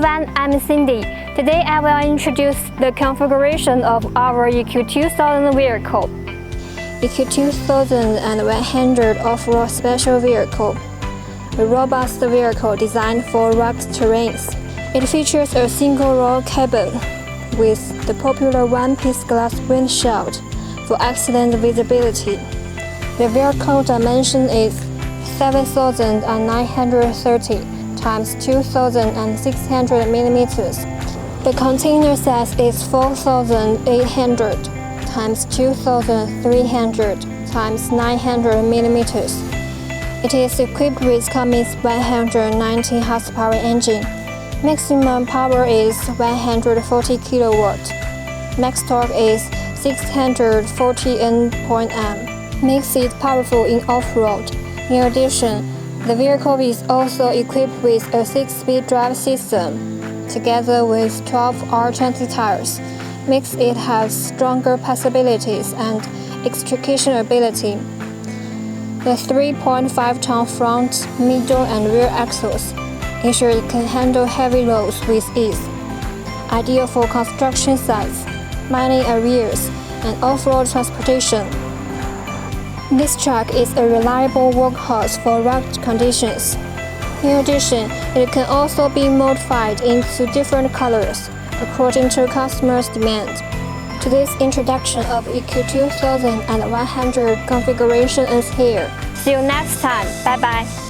everyone, I'm Cindy. Today I will introduce the configuration of our EQ2000 vehicle. EQ2100 off-road special vehicle, a robust vehicle designed for rugged terrains. It features a single-row cabin with the popular one-piece glass windshield for excellent visibility. The vehicle dimension is 7,930 times 2,600 millimeters. The container size is 4,800 times 2,300 times 900 millimeters. It is equipped with Cummins 190 horsepower engine. Maximum power is 140 kilowatt. Max torque is 640 Nm, makes it powerful in off-road. In addition, the vehicle is also equipped with a 6-speed drive system, together with 12 R20 tires, makes it have stronger passabilities and extrication ability. The 3.5-ton front, middle, and rear axles ensure it can handle heavy loads with ease, ideal for construction sites, mining areas, and off-road transportation. This truck is a reliable workhorse for rugged conditions. In addition, it can also be modified into different colors according to customers' demand. Today's introduction of EQ2100 configuration is here. See you next time. Bye bye.